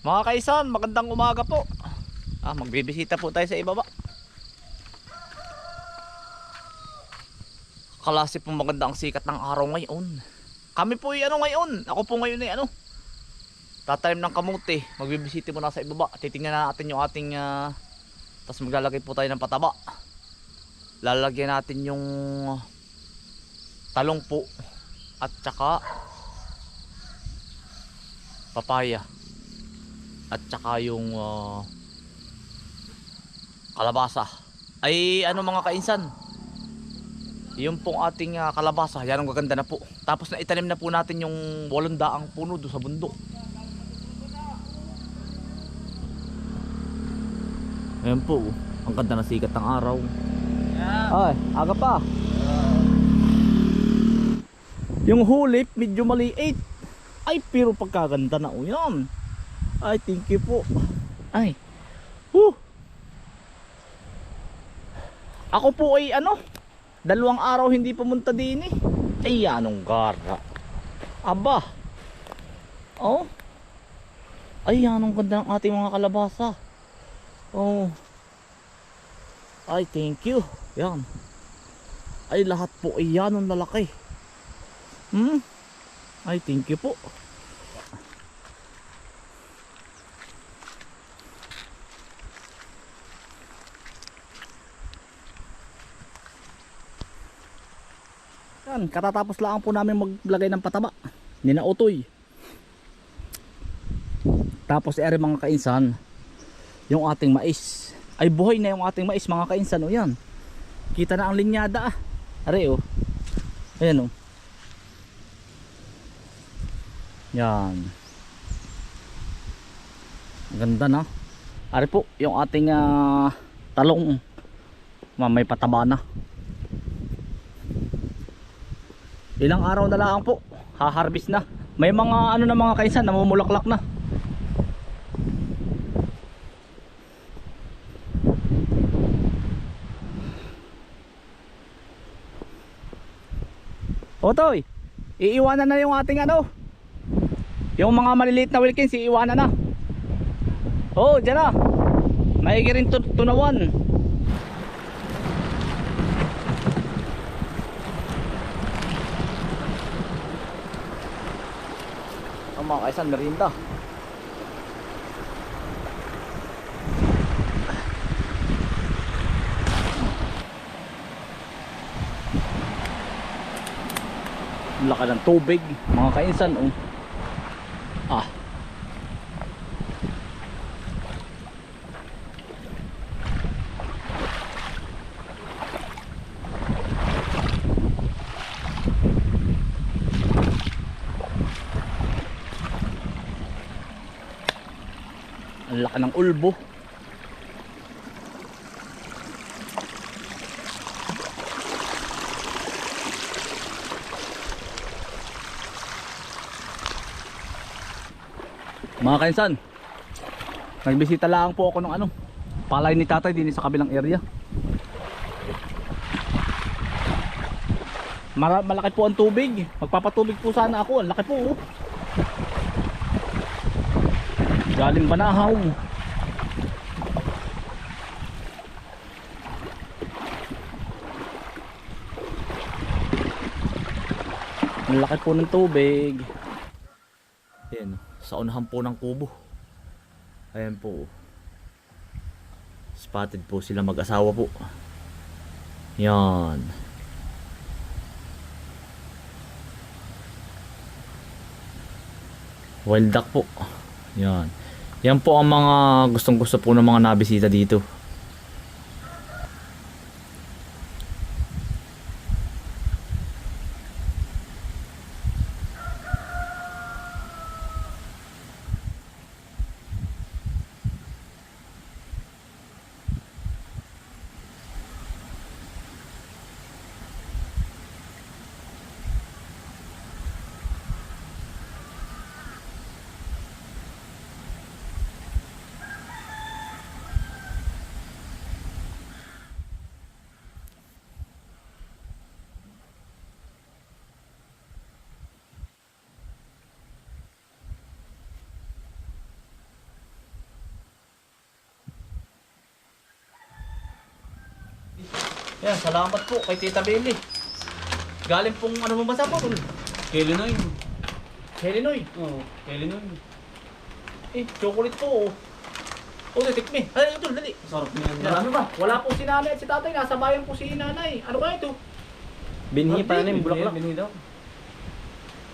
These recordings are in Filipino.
Mga kaisan, magandang umaga po. Magbibisita po tayo sa ibaba. Kalasi po maganda ang sikat ng araw ngayon. Kami po ay ngayon. Ako po ngayon ay tatanim ng kamuti. Magbibisita muna sa ibaba. Titingnan natin yung ating tapos maglalagay po tayo ng pataba. Lalagyan natin yung talong po at saka papaya at saka yung kalabasa. Ay mga kainsan, yung pong ating kalabasa, yan ang gaganda na po. Tapos na itanim na po natin yung 800 puno doon sa bundok. Ayan po, ang ganda na sikat ng araw. Ay, aga pa. Yung hulip medyo maliit. Ay, pero pagkaganda na yan. Ay, thank you po. Ay. Ako po ay 2 araw hindi pumunta din eh. Ay, anong gara. Aba. Oh. Ay, anong ganda ng ating mga kalabasa. Oh. Ay, thank you. Yan. Ay, lahat po ay yan ang lalaki. Ay, thank you po. Yan, katatapos lang po namin maglagay ng pataba. Ninautoy. Tapos mga kainsan, yung ating mais. Ay, buhay na yung ating mais mga kainsan. O yan. Kita na ang linyada. Are o. Ayan o. Yan. Ganda na. Are po yung ating talong. May pataba na. Ilang araw na lang po, ha-harvest na. May mga na mga kainsan, namumulaklak na. Otoy, iiwanan na yung ating yung mga maliliit na wilkins, iiwanan na. Oh, dyan na. Maigi rin tunawan. Mga kaisan, merinda. Laki ng tubig mga kainsan ang laki ng ulbo. Mga kainsan, nagbisita lang po ako ng palay ni tatay din sa kabilang area. Malaki po ang tubig. Magpapatubig po sana ako. Ang laki po galing Banahaw. Ang laki po ng tubig. Ayan, sa unahan po ng kubo. Ayan po. Spotted po sila mag-asawa po. Yan. Wild duck po. Yan. Yan po ang mga gustong gusto po ng mga nabisita dito. Yan, salamat po kay Tita Belly. Galing pong ano mo basa po? Illinois. Illinois. Oo, Illinois. Eh, chocolate po. Oh, titikmi. Ay, ito, dali. Sarap niyan. Marami ba? Wala po si nanay at si tatay. Nasa bayan po si nanay. Ano kaya ito? Binhi pa na yung bulaklak. Binhi daw.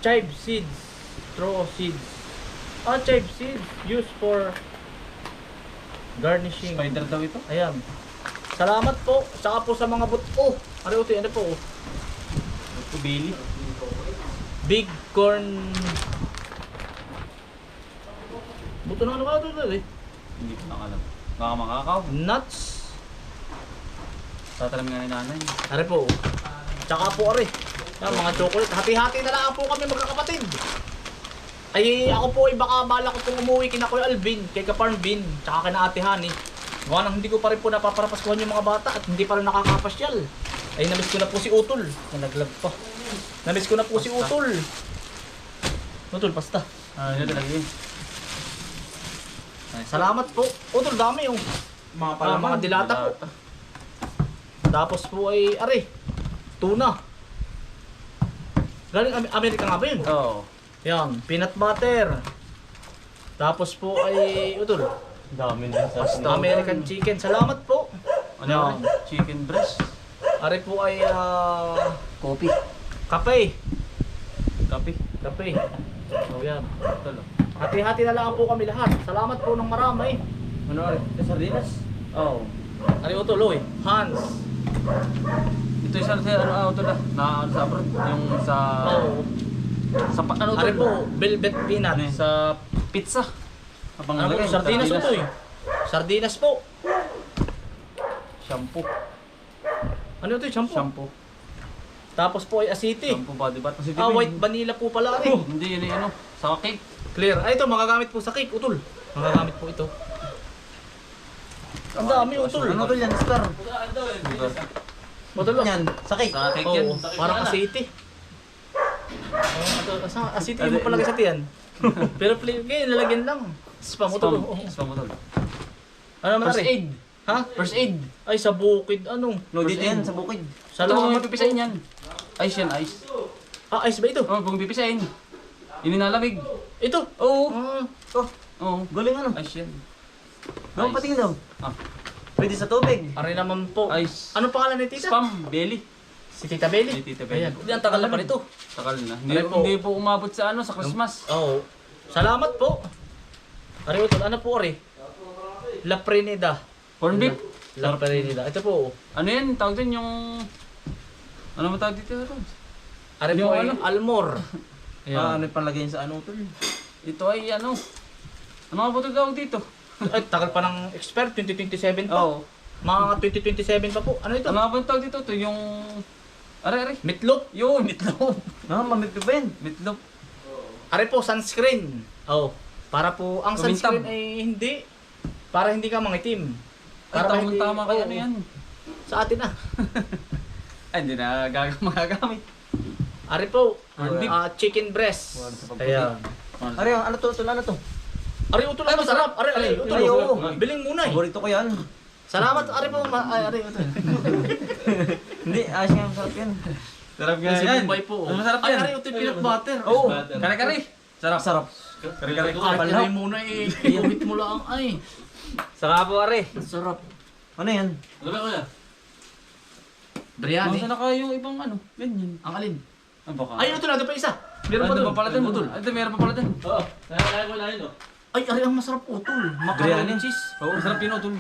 Chive seeds. Straw seeds. Ah, chive seeds. Used for garnishing. Spider daw ito. Ayan. Salamat po. Saka po sa mga oh, ano ito? Ano po? Ito Bailey. Big corn. Buto na ano ka ito eh? Hindi ko nakalam. Baka makakaw. Nuts. Tatalam nga ni nanay. Are po. Tsaka po are. Yan, mga chocolate. Hati-hati na lang po kami magkakapatid. Ay ako po ay baka bala ko pong umuwi kina Kuya Alvin, kay Kaparm Bin, tsaka kina Ate Honey. Gawa nang hindi ko pa rin po napaparapaskuhan yung mga bata at hindi pa rin nakakapasyal. Ay namiss ko na po si Utol. Nalaglag pa. Namiss ko na po si Utol. Utol, basta. Yun talaga yun. Ay, salamat po. Utol, dami yung mga dilata po. Tapos po ay, are, tuna. Galing Amerika nga ba yun? Oo. Yan, peanut butter. Tapos po ay, Utol, Dami din sa American chicken. Salamat po. Ano Yan. yun? Chicken breast. Are po ay, Coffee. kape. Kape. Kape. So yan. Talo. Hati-hati na lang po kami lahat. Salamat po ng marami. Ano rin? Sardinas? Oo. Are Utol, oy. Hans. Ito yung ano ito na. Ano sa abroad? Yung sa... Oh. Sa ano Are ito? po, velvet peanut. Sa pizza. Abang Ano po, nalagay, sardinas po to eh. Sardinas po. Shampoo. Ano ito, shampoo? Shampoo. Tapos po ay asiti. Shampoo body bath. Ah, white vanilla po pala rin. Hindi yun yung ano. Sa cake. Clear. Ay, ito, magagamit po sa cake, Utol. Magagamit po ito. Ang dami, Utol. Ano to yan, Star? Utol, Yan, sa cake. Sa cake yan. Oo, parang asiti. Asiti yung mo palagay sa tiyan. Pero ngayon, lalagyan lang. Spam, Utol. Oo. Spam utol. Ano naman First rin? aid. Ha? First aid. Ay, sa bukid, ano? No, First dito aid. yan, sa bukid. Ito kung Salamat mapipisain po. yan. Ice yan, ice. Ah, ice ba ito? Oo, kung pipisain. Ininalamig. Ito? Oo. Ah, Oh, Oo. galing ano. Ice yan. Gawang patingin daw. Ah. Pwede sa tubig. aray naman po. Ice. Ano pangalan ni Tita? Spam. Belly. Si Tita Belly? Si Tita Belly. Ayan. Ang tagal na pa nito. Takal na. Hindi, Ano po? hindi po umabot sa ano, sa Christmas. Oo. Salamat po. Aray, Utol. Ano po, Aray? La Prenida. Corn beef. La Prenida. Ito po. Ano yan? Tawag din yung... Ano mo tawag dito? Aray Yung po ay ano? Almor. Ah, Ayan. ano yung palagay sa ano tol? Ito ay ano? Ano nga ba ito tawag dito? Ay, tagal pa ng expert. 2027 pa. Oo. Mga 2027 pa po. Ano ito? Ano nga ba ito tawag dito? Ito yung... Are. Meatloaf. Yun, meatloaf. Ah, mamit pa ba yan? Meatloaf. Aray po, sunscreen. Oh. Para po, ang Kumintab. sunscreen ay hindi. Para hindi ka mangitim. Ay, Para tamang-tama kay oo. ano yan. Sa atin na. Ay, hindi na magagamit. Ari po, Corned beef. chicken breast. Wala sa pagputi. Ayan. Ari, ano to? Tol, ano to? Ari, utol Ay, ang masarap. Ari, Ay, utol. ay, oo. Biling muna eh. Paborito ko yan. Salamat, ari po. Ay, ari, utol. Hindi, ayos nga, masarap yan. Sarap nga Kasi yan. Bombay po. Ano masarap Ay, yan? ari, utol, peanut butter. Oo. Kare-kare. Sarap. Sarap. Kare-kare. Ari, ari muna eh. Kumit mo lang. Ay, Saka po, are. sarap. Ano yan? Ano ba wala? Biryani. Masa na kayo yung ibang ano? Ganyan. Ang alin? Ano ba ka? Ay, utol, ano pa isa? Meron pa Ano doon. pa pala dun? Utol. Ito, meron pa pala dun. Oo, kaya ko na yun, oh. Ay, ari, ang masarap utol. Macaroni Biryani. cheese. Oo, masarap yun, utol.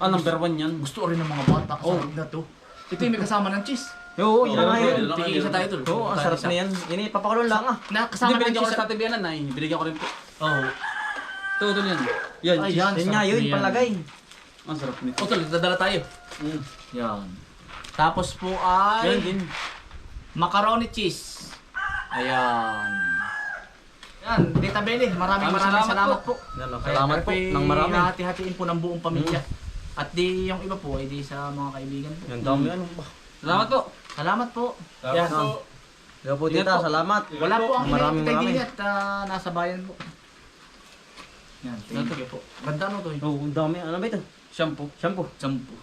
Ah, number 1 yan. Gusto rin ng mga bata. Oh. Sarap na to. Ito yung may kasama ng cheese. Oo, yun na nga yun. Tingin isa tayo tol. Oo, ang sarap na yan. Yan eh, papakulong lang ah. Hindi, Nakasama ng binigyan ko cheese. rin sa ate Bianan, ay. Binigyan ko rin po. Oo. Ito, utol yan. Yan, Ay, cheese. yan. Yan nga sarap yun, na yan. palagay. Ang sarap nito. O tol, dadala tayo. Yan. Tapos po Yan ay din. macaroni cheese. Ayan. Yan, Tita Belly, maraming Maraming salamat po. Yan, Kaya salamat kami po po'y ng marami. hati-hatiin po ng buong pamilya. At di yung iba po ay di sa mga kaibigan po. Yan, dami ano ba? Salamat po. Salamat po. Tapos Yan. po, Kaya po Yan tita, po. salamat. Wala po ang Maraming inay din marami. at nasa bayan po. Yan, thank you po. Ganda no to. Oo, ang dami. Ano ba ito? Shampoo. Shampoo. Sampu.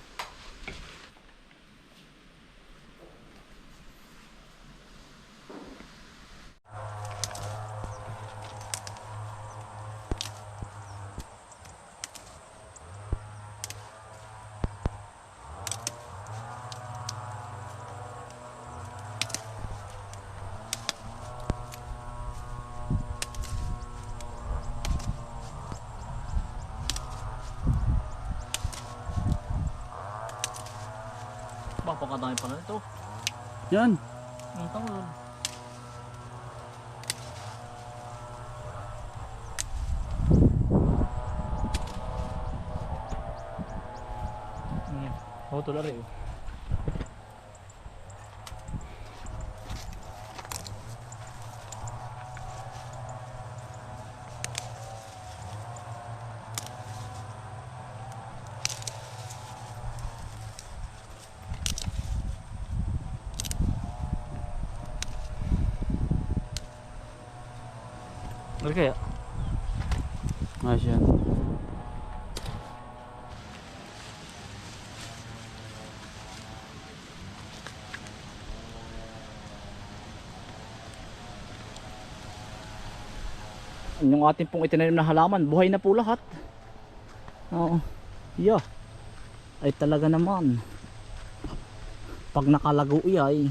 napakadami pala nito. Yan. Ang tawag. Oh, ito lari. Lari kaya? Ayos yan. Yung ating pong itinanim na halaman, buhay na po lahat. Oo. Yeah. Ay talaga naman. Pag nakalago ay